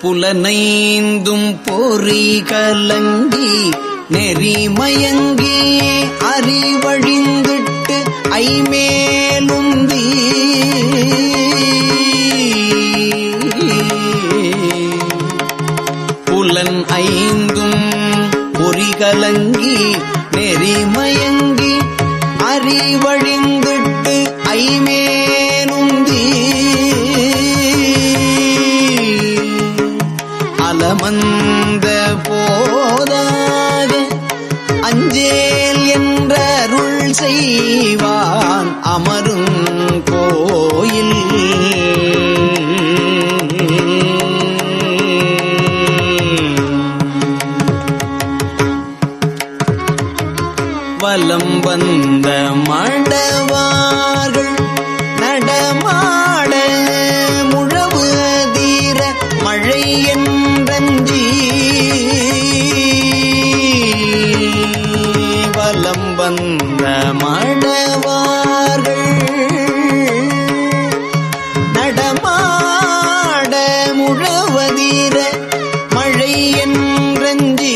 புலனைந்தும் பொறி கலங்கி நெறிமயங்கி அறிவழிந்திட்டு ஐமேலுந்தி புலன் ஐந்தும் பொறி கலங்கி நெறிமயங்கி அறிவழிந்திட்டு ஐமேலுந்தி அலமந்த போதாக அஞ்சேல் என்ற அருள் செய்வான் அமரும் கோயில் வலம் வந்த மடவார்கள் நடமாட முழவு தீர மழை என்றஞ்சி வலம் வந்த மடவார்கள் நடமாட முழவதீர மழை என்றஞ்சி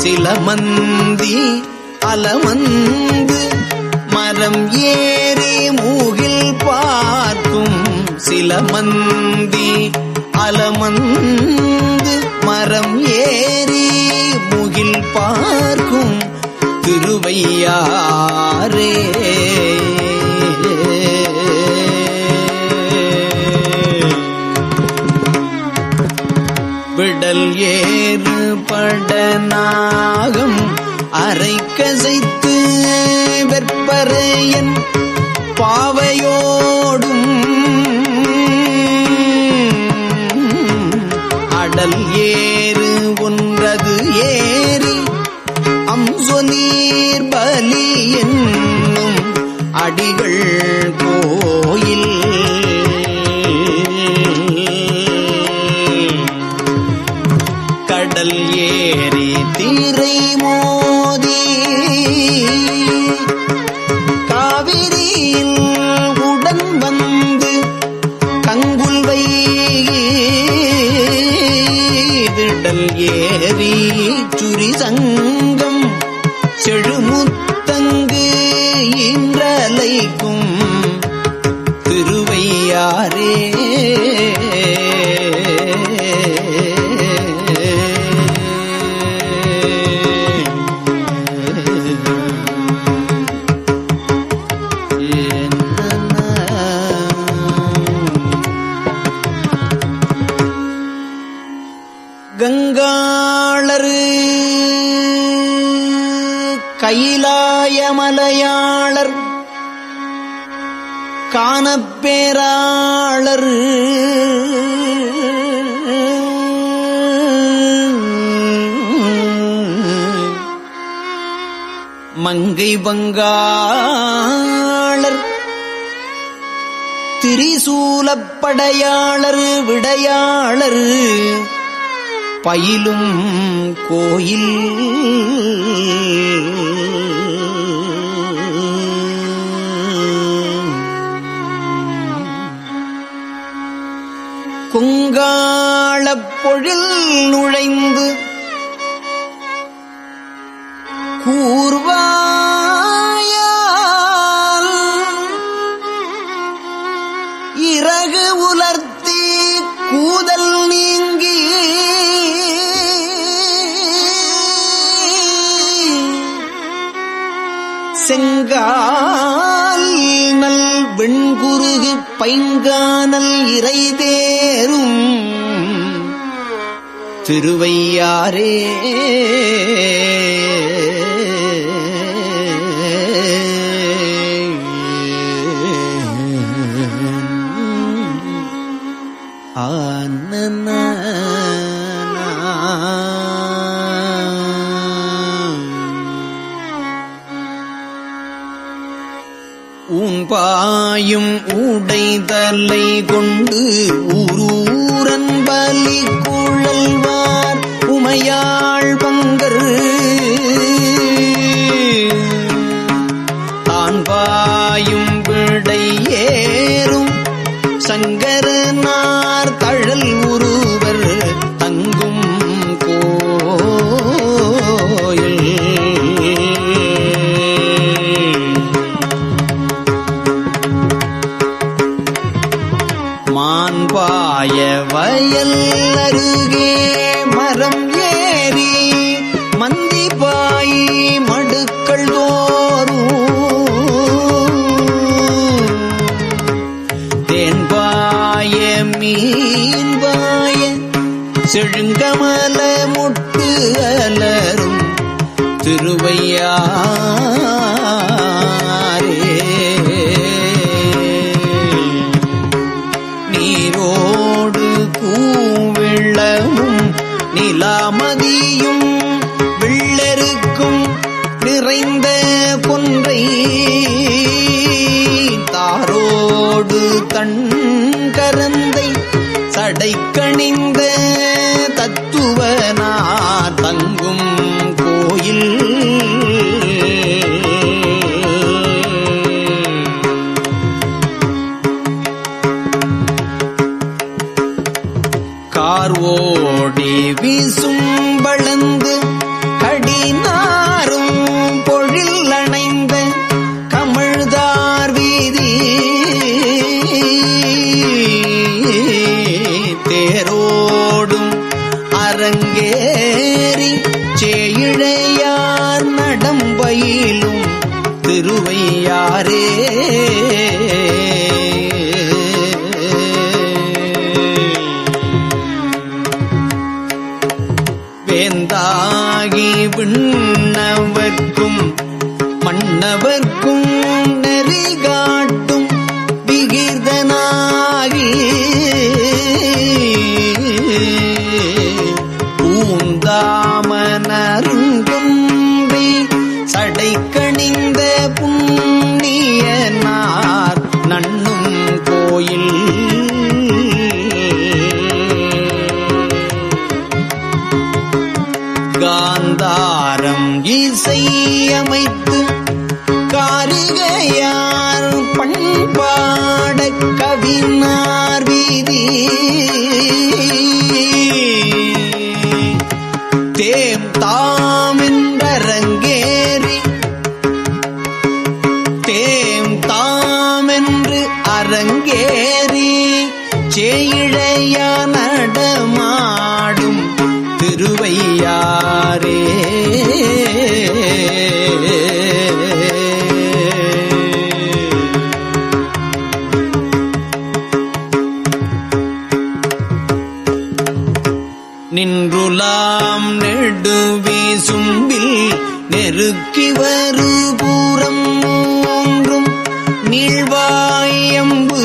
சிலமந்தி அலமந்து மரம் ஏறி மூகில் பார்க்கும் சிலமந்தி அலமந்து மரம் ஏறி மூகில் பார்க்கும் திருவையாரே விடல் ஏறு படநாகம் அரைக்கசைத்து வெற்பரையன் பாவையோடும் அடல் ஏறு ஒன்றது ஏறி அம்சொலீர் பலி என்னும் அடிகள் கோயில் கடல் ஏறி தீரை மோதி காவிரியில் உடன் வந்து கங்குல் வைடல் ஏறி சுரி சங்கம் செழுமுத்தங்கு இன்றலைக்கும் திருவையாரே கங்காளர் கைலாய மலையாளர் காணப்பேராளர் மங்கை பங்காளர் திரிசூலப்படையாளர் விடையாளர் பயிலும் கோயில் கொங்காளப் பொழில் நுழைந்து கூர்வாயால் இறகு உலர்த்தி கூதல் நீங்கி செங்கால் நல் வெண்குருகு பைங்கானல் இறைதேரும் திருவையாரே ஊன்பாயும் உடைதலை கொண்டு ஊரூரன் பலி குழல்வார் உமையாள் பங்கர் தான்பாயும் விடை ஏறும் சங்கரனார் தழல் உருவர் தங்கும் கோயில் மான்பாய வயல் அருகே மரம் ஏறி மந்திபாய் மடுக்கள் தோறும் தேன்பாய மீன்பாய செழுங்கமல முட்டு அலரும் திருவையாரே நீரோடு கூவெள்ளமும் நிலாமதியும் வெள்ளெருக்கும் நிறைந்த கொன்றை தாரோடு தன் கரந்தை சடைக்கணிந்த தத்துவனார் தங்கும் கோயில் கார்வோடி வீசும் வளர்ந்து கடினாரும் பொழில் அணைந்த கமிழ்தார் வீதி தேரோடும் அரங்கேறி சேயிழையார் நடம்பயிலும் திருவையாரே வேந்தாகி விண்ணவர்க்கும் மன்னவர்க்கும் நெறி காட்டும் விகிர்தனாகி பூந்தாமனருங்கொம்பை சடைக்கணிந்த புண்ணியனார் நண்ணும் கோயில் காந்தாரம் இசையமைத்து காரிகையார் பண்பாட கவினார் வீதி தேம் தாமென்றரங்கேறி தேம் தாமென்று அரங்கேறி சேயிழையா நடமாடும் திருவையாரே நின்றுலாம் நெடுவீசும்பில் நெருக்கி வருபூரம் மூன்றும் நீழ்வாயம்பு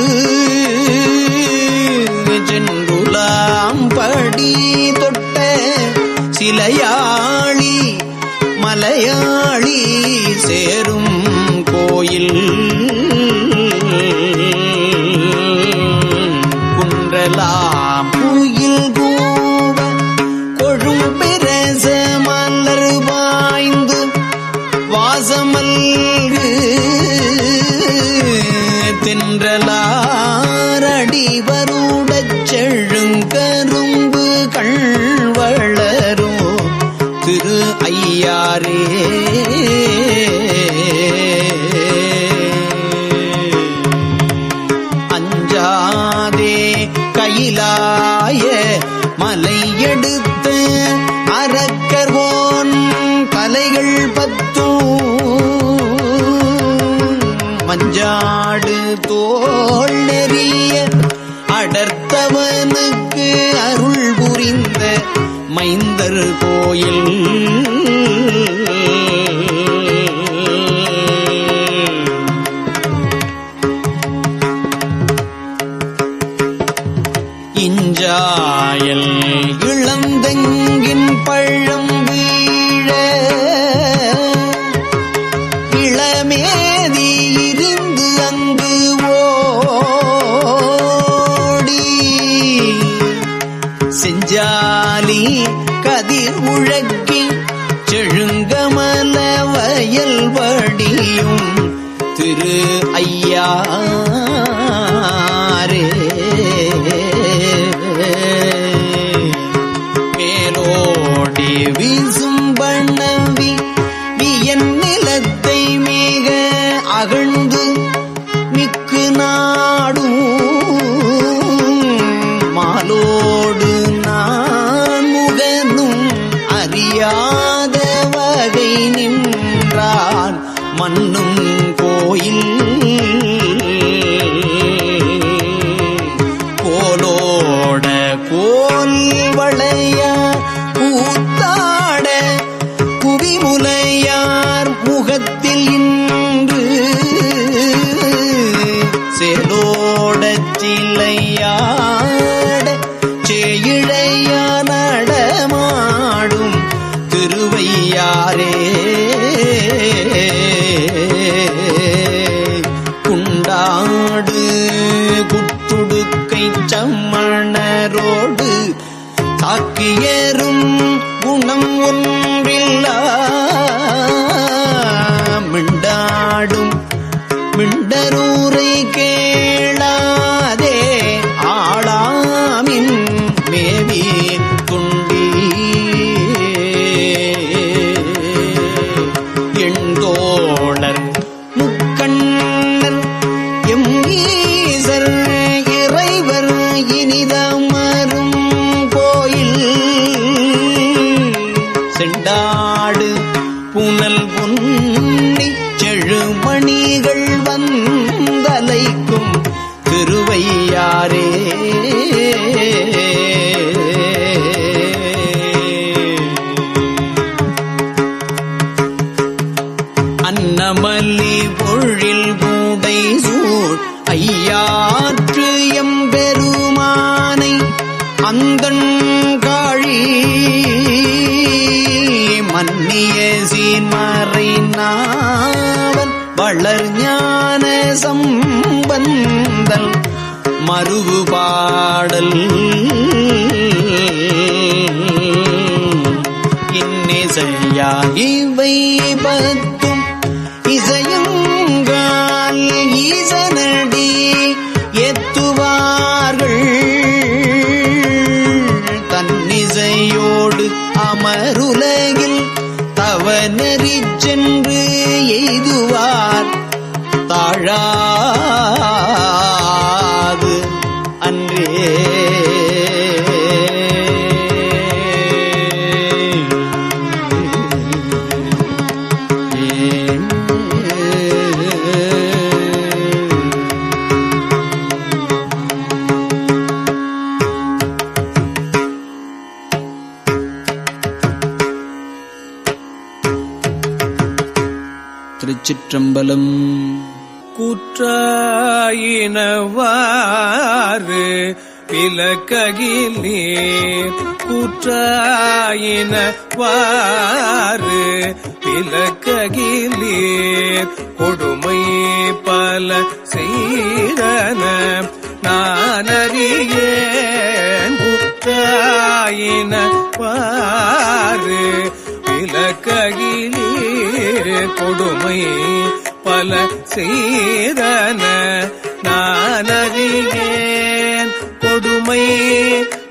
சென்றுலாம் படி தொட்ட சிலையாளி மலையாளி சேரும் கோயில் குன்றலாம் குயில் கூவ கொழும்பிரச மலர் வாய்ந்து வாசமல்கு தின்றலாரடி வருடச் செழுங்கரும்பு கண்வளரும் திரு ஐயாரே அஞ்சாதே கையிலாய மலை எடுத்த அரக்கர்வோன் கலைகள் பத்தும் மஞ்சாடு தோள் நெறிய அடர்த்தவனுக்கு அருள் புரிந்த மைந்தர் கோயில் இஞ்சாயல் இளந்தெங்கின் பழம் வீழ இளமேதி இருந்து அங்கு ஓடி செஞ்சாலி கதிர் முழக்கி செழுங்கமல வயல் வடியும் திரு ஐயாரே மன்னும் கோயில் கோலோட கோல் வளைய கூத்தாட குவிமுலையார் முகத்தில் இன்று சேலோட சிலையாட சேயிழைய நடமாடும் திருவையாரே குண்டாடு குற்றுடுக்கை சம்மணரோடு தாக்கியரும் குணம் ஒன்றில்லா மிண்டாடும் மிண்டரூரை கேளாதே ஆளாமின் மேவி துண்டி எண்தோழர் முக்கண்ணர் எம் ஈசர் இறைவர் இனிதமரும் கோயில் செண்டாடு புனல் பொன்னி செழுமணிகள் வந்தலைக்கும் திருவையாரே அன்னமல்லி பொழில் கூடை சூழ் ஐயாற்று எம்பெருமானை அந்தன் காழி மன்னிய சீர்மறை நாவன் வளர் ஞான சம்பந்தல் மருவு பாடல் இன்னிசையா இவை பத்தும் இசையுங்கால் ஈசனடி எத்துவார்கள் தன்னிசையோடு அமருலகில் தவநெறி சென்று எய்துவார் தாழாது அன்றே திருச்சிற்றம்பலம். கூற்றாயினவாறு விலக்ககிலே கூற்றாயினவாறு விலக்ககிலே கொடுமை பல செய்தன நானறியேன் கூற்றாயினவாறு விலக்ககிலே கொடுமை பல செய்தன நானறியேன் கொடுமை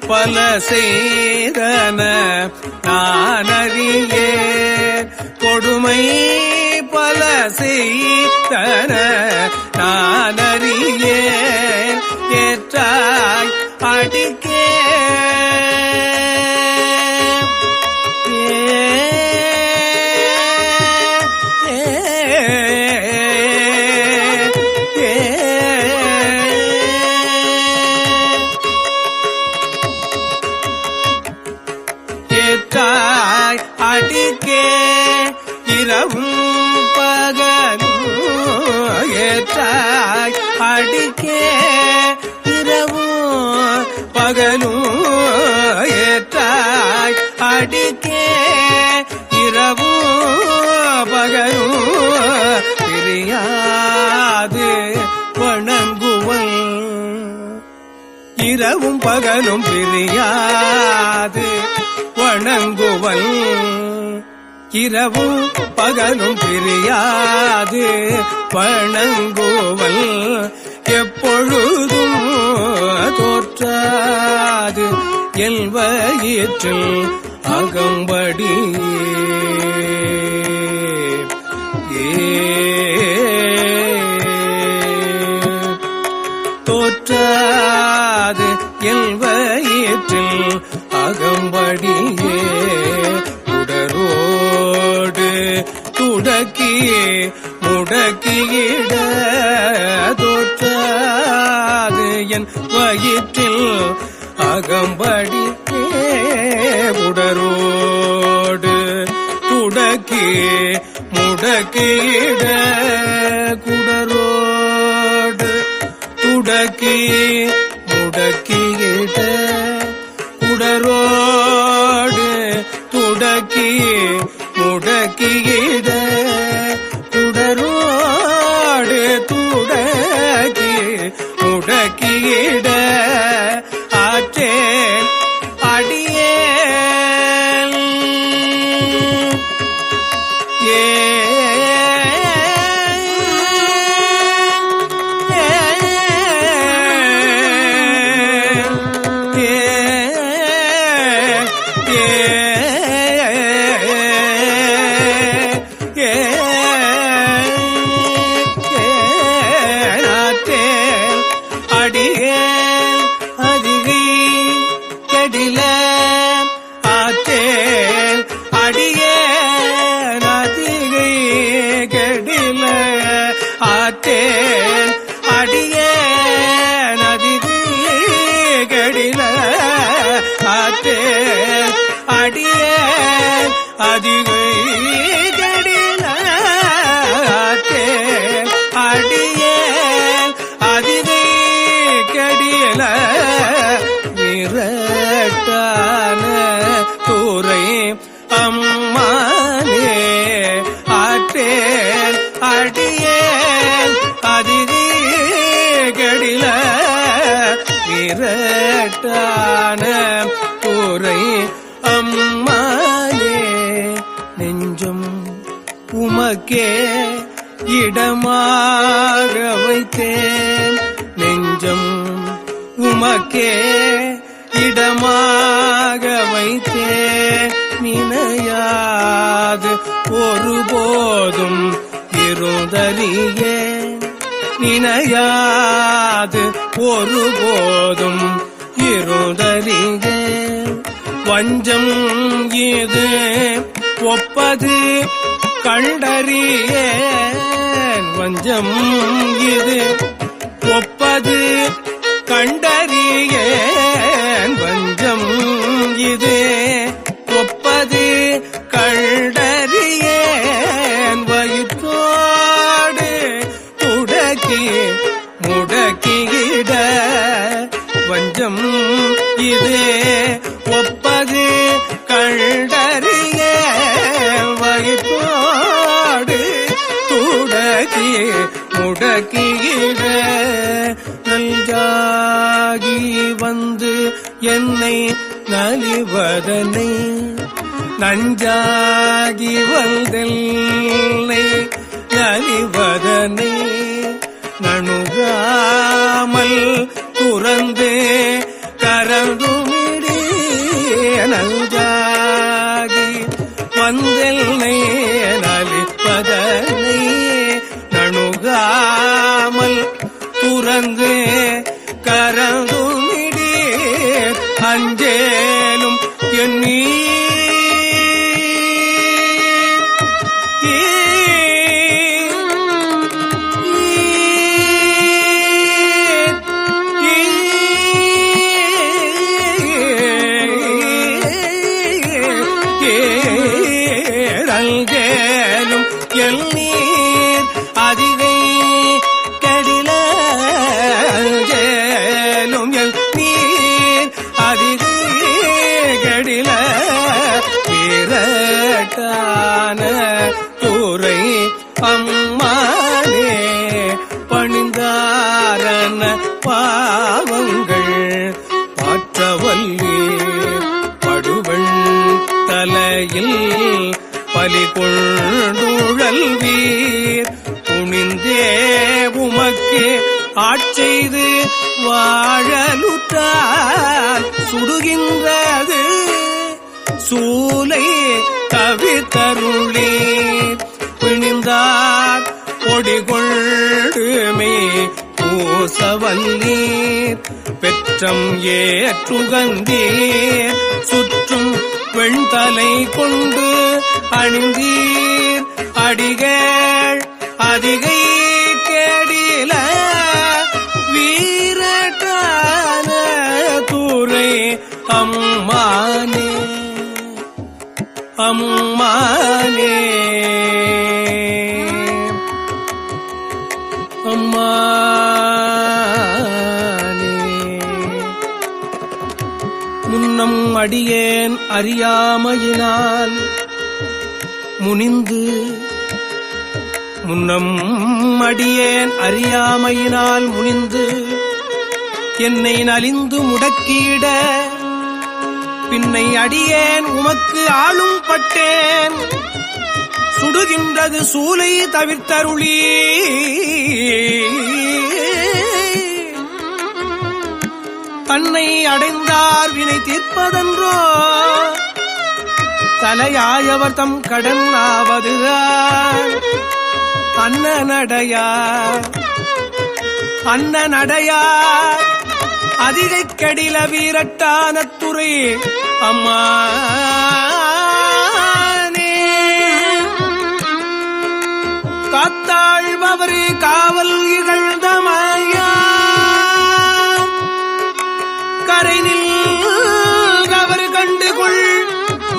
பல செய்தன நானறியேன் கொடுமை பல செய்தன நானறியேன் ஏற்றாய் அடிக்கே அடிக்கே இரவும் பகலும் ஏற்றாய் அடிக்கே இரவும் பகலும் ஏற்றாய் அடிக்கே இரவும் பகலும் பிரியாது வணங்குவன் இரவும் பகலும் பிரியாது வணங்குவன் இரவும் பகலும் பிரியாது வணங்குவன் எப்பொழுதும் தோற்றாது எல்வயிற்றில் அகம்படி தோற்றாது எல்வயிற்றில் அகம்படியே உடரோடு துடக்கியே முடக்கியிட தோற்றாது என் வயிற்றில் அகம்படி உடரோடு துடக்கி முடக்கியிட குடரோடு துடக்கி முடக்கியிட குடரோடு துடக்கி முடக்கியிட குடரோடு துடக்கி முடக்கியிட ஆற்றேன் அடியேன் அதிகை கடில அடியேன் அதிகை கடில விரட்டான துறை அம்மானே ஆற்றேன் அடியேன் அதிகை கடில விரட்டான துறை அம்மானே நெஞ்சம் உமக்கே இடமாக வைத்தேன் நெஞ்சம் உமக்கே இடமாக வைத்தேன் நினையாது ஒருபோதும் இருந்தறியே நினையாது ஒருபோதும் இருந்தறியே வஞ்சம் இது ஒப்பது கண்டறியேன் வஞ்சம் இது ஒப்பது கண்டறியேன் வஞ்சம் இது ஒப்பது கண்டறியேன் வயிற்றோடு துடக்கி முடக்கிட வஞ்சம் இது ஒப்பது கண்டறிய வயிற்றோடு துடக்கி முடக்கிட நல்காகி வந்து என்னை நலிவதனை நஞ்சாகி வந்தெல்லை நலிவதனை நணுகாமல் துறந்து கரந்துமிடி நஞ்சாகி வந்தெல்லை நலிப்பதனை நணுகாமல் துறந்து கரந்துமிடி அஞ்சேலும் எண்ணி அங்கேலும் எல்லீர் அதிகை கடில அங்கேலும் எல்லீர் அதிகை கடில விரட்டான துறை அம்மானே பணிந்தாரன பாவங்கள் பாற்றவல்லீர் படுவள் தலையில் பலி கொண்டுழல் வீர் துணிந்தே உமக்கு ஆட்செய்து வாழலுற்றால் சுடுகின்றது சூலை கவித்தருளீர் பிணிந்தார் பொடிகொள்ளுமே பூசவல்லீர் பெற்றம் ஏற்றுகந்தீர் சுற்றும் வெண்தலை கொண்டு அணிந்தீர் அடிகள் அதிகை கேடில வீரட்டான தூரை அம்மானே அம்மானே அம்மானே. முன்னம் அடியேன் அறியாமையினால் முனிந்து முன்னம் அடியேன் அறியாமையினால் முனிந்து என்னை நலிந்து முடக்கிட பின்னை அடியேன் உமக்கு ஆளும் பட்டேன் சுடுகின்றது சூலை தவிர்த்தருளி தன்னை அடைந்தார் வினை தீர்ப்பதன்றோ தலையாயவர் தம் கடன் ஆவதுதான் அண்ணனடையார் அண்ணனடையார் அதிகை கெடில வீரட்டான துறை அம்மானே. காத்தாழ்பவர் காவல் இகழ்ந்தமையா கரை நின்றவர் கண்டுகொள்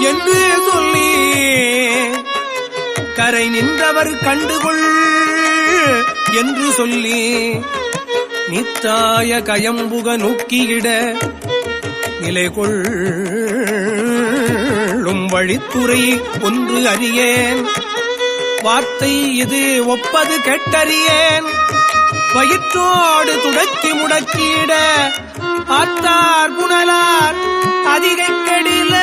என்று சொல்லி கரை நின்றவர் கண்டுகொள் என்று சொல்லி நித்தாய கயம்புக நோக்கியிட நிலை கொள்ளும் வழித்துறை ஒன்று அறியேன் வார்த்தை இது ஒப்பது கெட்டறியேன் வயிற்றோடு துடக்கி முடக்கிட ஆத்தார் புனலார் அதிகை கெடில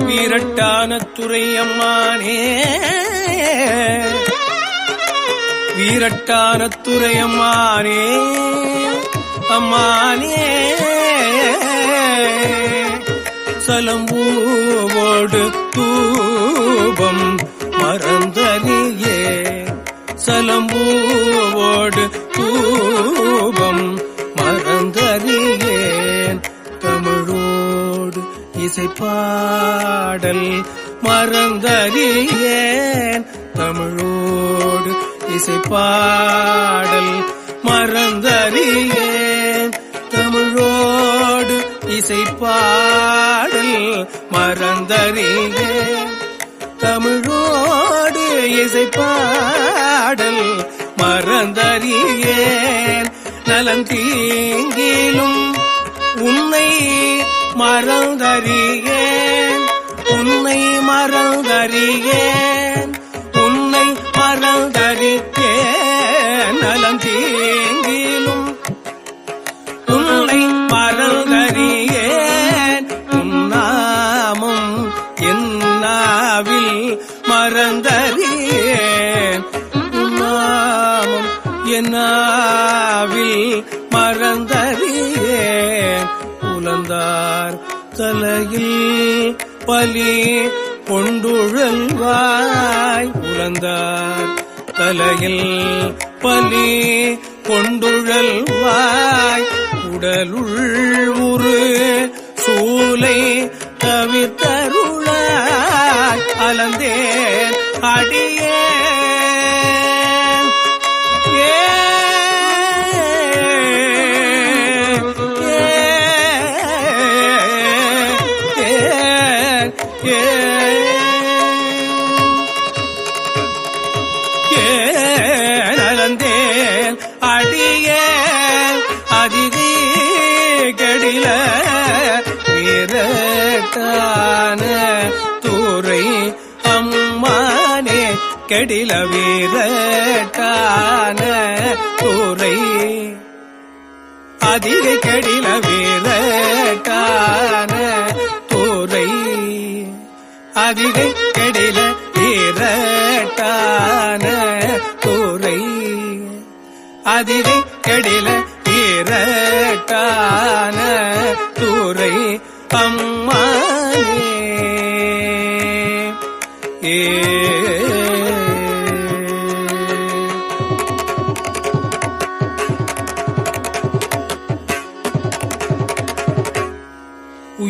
வீரட்டான துறை அம்மானே வீரட்டான துறை அம்மானே அம்மானே. சலம்பூவோடு தூபம் மறந்தறியே சலம்பூவோடு தூபம் மறந்தறியேன் தமிழோடு இசைப்பாடல் மறந்தறியேன் தமிழோடு இசைப்பாடல் மறந்தறியேன் தமிழோடு இசைப்பாடல் மறந்தறியேன் தமிழோடு இசைப்பாடல் மறந்தறியேன் நலந்தீங்கிலும் உன்னை மறந்தறியேன் உன்னை மறந்தறியேன் உன்னை மறந்தறியேன் நலந்தீங்கிலும் உன்னை மறந்தறியேன் உன்னாமம் என்னாவில் மறந்தறியேன் உன்னாமம் என்னாவில் மறந்தறியேன் உலந்தார் தலையில் பலி கொண்டுழல்வாய் உலந்தார் தலையில் பலி கொண்டுழல்வாய் உடலுள் உரு சூலை தவிர்த்தருளாய் அலந்தேன் அடியேன் அலந்தேன் அடியேன் அதிகை கெடில வீரட்டான தூரை அம்மானே கெடில வீரட்டான தூரை அதிகை கெடில வீரட்டான தூரை அதிகை கெடில வீரட்டான தூரை அதிகை கெடில வீரட்டான தூரை அம்மானே.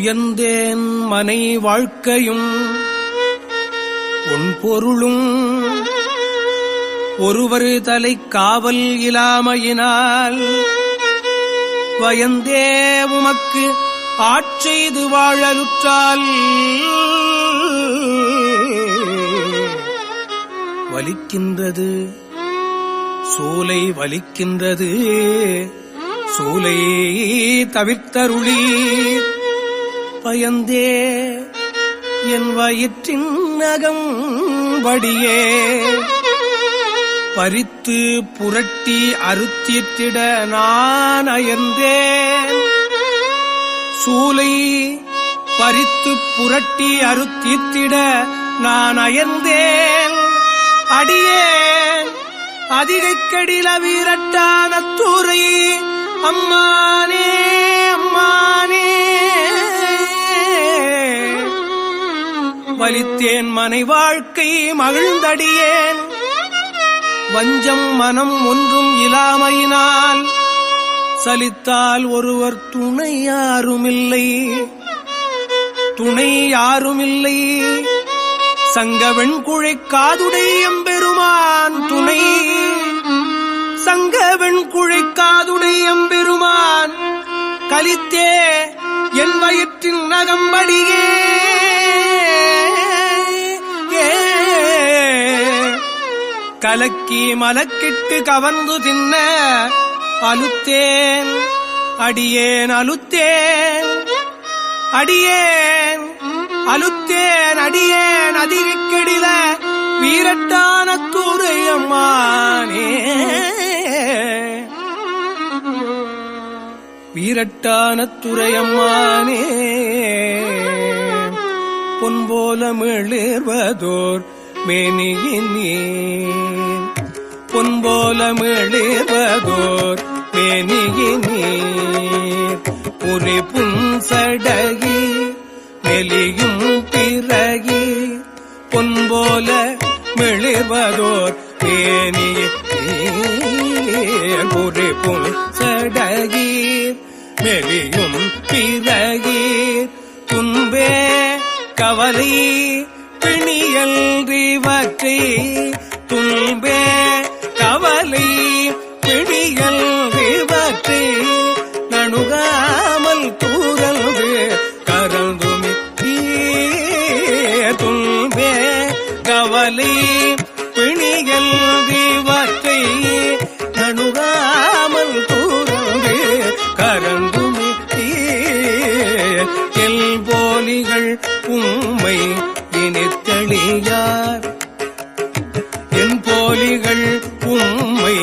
துயர்ந்தேன் மனை வாழ்க்கையும் உன் பொருளும் ஒருவர் தலை காவல் இலாமையினால் வயந்தே உமக்கு ஆட்செய்து வாழலுற்றால் வலிக்கின்றது சூலை வலிக்கின்றது சூலை தவிர்த்தருளி பயந்தே என் வயிற்றின் நகம் வடியே பறித்து புரட்டி அறுத்திட்டிட நான் அயர்ந்தேன் சூலை பறித்து புரட்டி அறுத்திட்டிட நான் அயர்ந்தேன் அடியேன் அதிகைக்கடில வீரட்டான தூரை அம்மானே அம்மானே வலித்தேன் மனை வாழ்க்கை மகிழ்ந்தடியேன் வஞ்சம் மனம் ஒன்றும் இலாமையினால் சலித்தால் ஒருவர் துணை யாருமில்லை துணை யாருமில்லை சங்கவெண்குழை காதுடை எம்பெருமான் துணை சங்கவெண்குழை காதுடை எம்பெருமான் கலித்தே என் வயிற்றின் நகம்படியே கலக்கி மலக்கிட்டு கவர்ந்து தின்ன அலுத்தேன் அடியேன் அலுத்தேன் அடியேன் அலுத்தேன் அடியேன் அதிகக்கெடில வீரட்டான தூரையம்மானே வீரட்டான துறையம்மானே பொன்போல மிளிர்வதோர் மேனியினீர் பொன்போல மிளிர்வதோர் மேனியினீர் ஒரு புன்சடகி மெலியும் பிறகி பொன்போல மிளிர்வதோர் மேனியினீர் ஒரு புன்சடகீர் மெலியும் பிறகீர் துன்பே கவலை பிணியல்றிவற்றை துன்பே கவலை பிணியல்றிவற்றை நணுகாமல் தூரல்து கரந்துமி துன்பே கவலை பிணியல்றிவற்றை நணுகாமல் தூரல்து கரந்துமி எல்போலிகள் உம்மை இனித்தளியார் என் போலிகள் உம்மை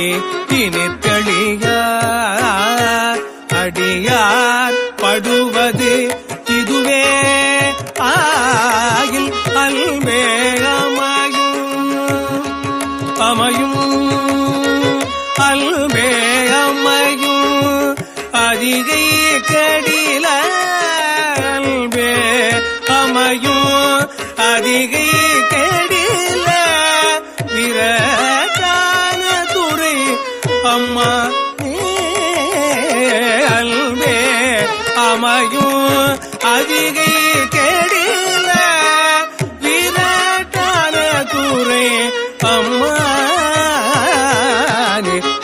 இனித்தளியார் அடியார் படுவது இதுவே ஆகில் அல்வே அமையும் அல்வே அமையும் அதிகை கடில அல்வே அமையும் அதிகை கெடில விரட்டான துறை அம்மா அல்வே அமையும் அதிகை கெடில விரட்டான துறை அம்மா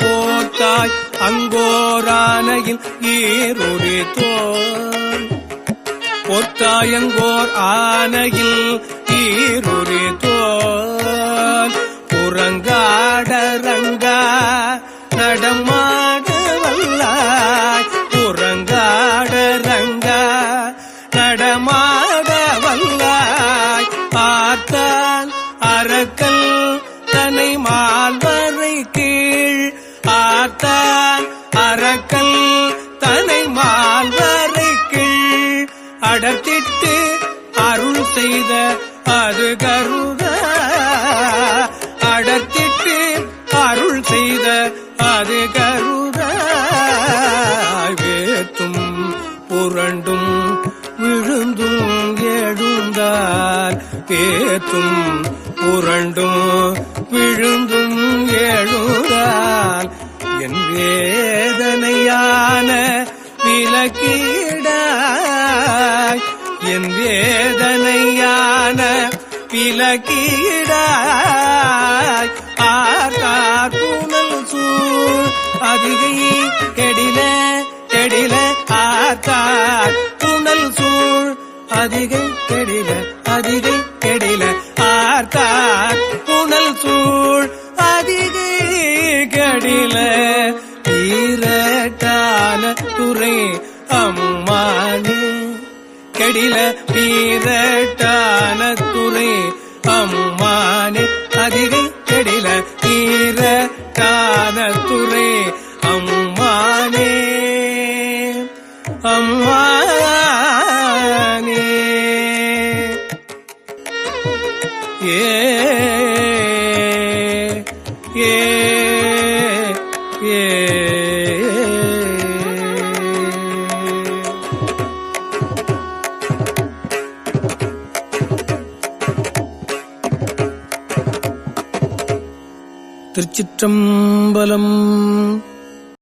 போத்தாய் அங்கோரானையில் ஈருரி தோல் பொத்தாயங்கோர் ஆனையில் ஈருரி தோல் புறங்காடரங்கா நடமாட வல்லாய் புறங்காடரங்கா நடமாட வல்லாய் பார்த்தான் அரக்கல் தனை மால்வரை கீழ் ஆத்தான் அரக்கல் தனை மால்வரை கீழ் அடர்த்திட்டு அருள் செய்த அது கருத அடர்த்திட்டு அருள் செய்த அது கருத வேத்தும் புரண்டும் விழுந்தும் எழுந்தால் வேத்தும் புரண்டும் விழுந்தும் எழுந்தால் என் வேதனையான விலக்கிடாய் விலக்கீடாய் ஆர்கார் புனல் சூழ் அதிகை கெடில கெடில ஆர்கார் புனல் சூழ் அதிகை கெடில அதிகை கெடில ஆர்கார் புனல் சூழ் அதிகை கெடில வீரட்டான துறை அம்மானே கெடில வீரட்டான துறை அம்மானே அதிகை கெடில வீரட்டான துறை அம்மானே அம்மானே ஏ ஏ ஏ திருச்சிற்றம்பலம்.